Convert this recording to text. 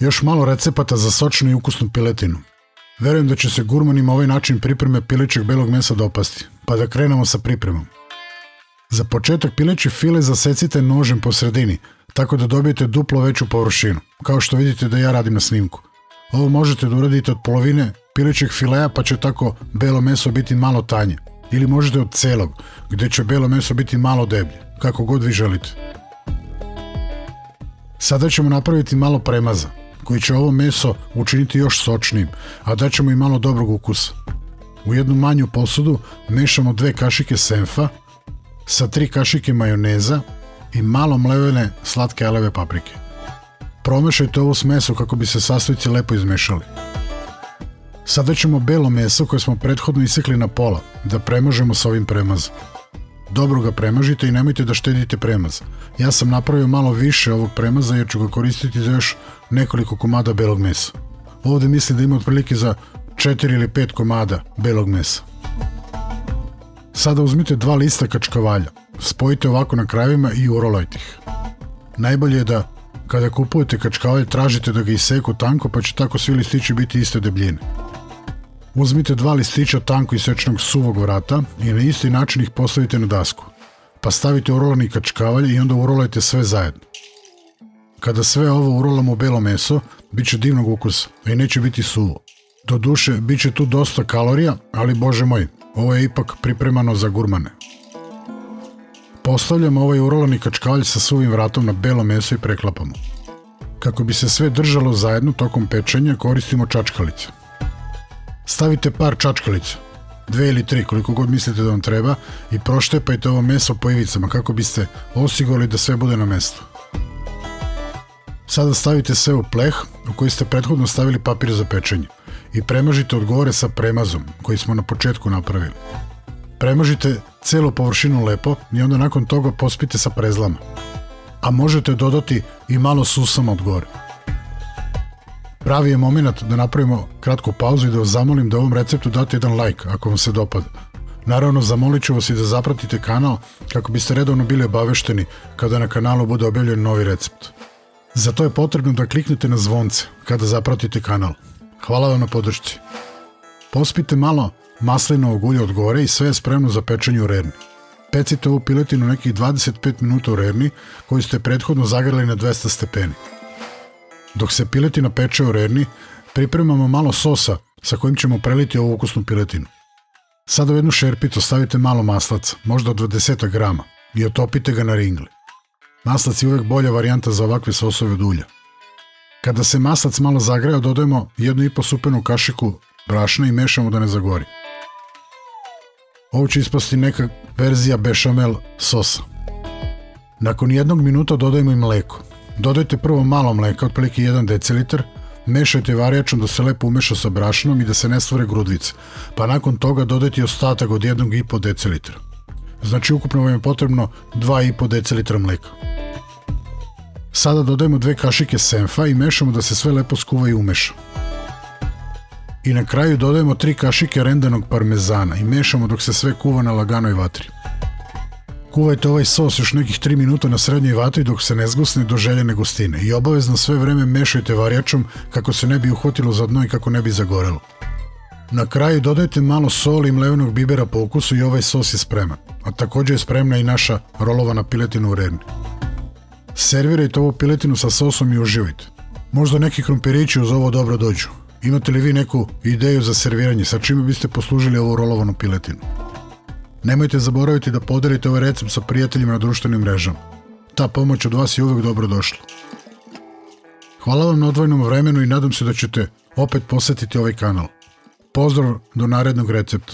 Još malo recepata za sočnu i ukusnu piletinu. Verujem da će se gurmanima ovaj način pripreme pilećeg belog mesa dopasti, pa da krenemo sa pripremom. Za početak pileći file zasecite nožem po sredini, tako da dobijete duplo veću površinu, kao što vidite da ja radim na snimku. Ovo možete da uradite od polovine pilećeg fileja, pa će tako belo meso biti malo tanje, ili možete od celog, gde će belo meso biti malo deblje, kako god vi želite. Sada ćemo napraviti malo premaza, koji će ovo meso učiniti još sočnijim, a daćemo i malo dobrog ukusa. U jednu manju posudu mešamo 2 kašike senfa sa 3 kašike majoneza i malo mlevene slatke aleve paprike. Promešajte ovo s meso kako bi se sastojci lepo izmešali. Sada ćemo belo meso koje smo prethodno isekli na pola da premažemo sa ovim premazom. Dobro ga premažite i nemojte da štedite premaz. Ja sam napravio malo više ovog premaza jer ću ga koristiti za još nekoliko komada belog mesa. Ovde mislim da ima otprilike za 4 ili 5 komada belog mesa. Sada uzmite 2 lista kačkavalja, spojite ovako na krajevima i urolajte ih. Najbolje je da kada kupujete kačkavalj tražite da ga iseku tanko, pa će tako svi listići biti iste debljine. Uzmite 2 listića tanko isečenog suvog vrata i na isti način ih postavite na dasku, pa stavite urolani kačkavalj i onda urolajte sve zajedno. Kada sve ovo urolamo u belo meso, bit će divnog ukusa, a i neće biti suvo. Doduše, bit će tu dosta kalorija, ali bože moj, ovo je ipak pripremano za gurmane. Postavljamo ovaj urolani kačkavalj sa suvim vratom na belo meso i preklapamo. Kako bi se sve držalo zajedno tokom pečenja, koristimo čačkalice. Stavite par čačkalica, 2 ili 3, koliko god mislite da vam treba, i proštepajte ovo meso po ivicama kako biste osigurali da sve bude na mestu. Sada stavite sve u pleh u koji ste prethodno stavili papir za pečenje i premažite od gore sa premazom koji smo na početku napravili. Premažite celu površinu lepo i onda nakon toga pospite sa prezlama. A možete dodati i malo susama od gore. Pravi je moment da napravimo kratku pauzu i da vas zamolim da ovom receptu date jedan like ako vam se dopada. Naravno, zamolit ću vas i da zapratite kanal kako biste redovno bili obavešteni kada na kanalu bude objavljen novi recept. Za to je potrebno da kliknete na zvonce kada zapratite kanal. Hvala vam na podršci. Pospite malo maslinovog ulja od gore i sve je spremno za pečenje u rerni. Pecite ovu piletinu nekih 25 minuta u rerni koju ste prethodno zagrali na 200 stepeni. Dok se piletina peče u rerni, pripremamo malo sosa sa kojim ćemo preliti ovu ukusnu piletinu. Sada u jednu šerpicu stavite malo maslaca, možda od 20 grama, i otopite ga na ringli. Maslac je uvek bolja varijanta za ovakve sosove od ulja. Kada se maslac malo zagreja, dodajemo 1,5 supenu kašiku brašna i mešamo da ne zagori. Ovo će ispasti neka verzija bešamel sosa. Nakon 1 minuta dodajemo i mleko. Dodajte prvo malo mleka, otprilike 1 decilitar, mešajte varijačom da se lepo umeša sa brašnom i da se ne stvore grudvice, pa nakon toga dodajte ostatak od 1,5 decilitra. Znači ukupno vam je potrebno 2,5 decilitra mleka. Sada dodajemo 2 kašike senfa i mešamo da se sve lepo skuva i umeša. I na kraju dodajemo 3 kašike rendanog parmezana i mešamo dok se sve kuva na laganoj vatri. Kuvajte ovaj sos još nekih 3 minuta na srednjoj vatri dok se ne zgusne do željene gustine i obavezno sve vreme mešajte varijačom kako se ne bi uhvatilo za dno i kako ne bi zagorelo. Na kraju dodajte malo soli i mlevenog bibera po ukusu i ovaj sos je spreman, a također je spremna i naša rolovana piletina u rerni. Servirajte ovu piletinu sa sosom i uživajte. Možda neki krompirići uz ovo dobro dođu. Imate li vi neku ideju za serviranje, sa čime biste poslužili ovu rolovanu piletinu? Nemojte zaboraviti da podelite ovaj recept sa prijateljima na društvenim mrežama. Ta pomoć od vas je uvek dobro došla. Hvala vam na odvojenom vremenu i nadam se da ćete opet posetiti ovaj kanal. Pozdrav do narednog recepta.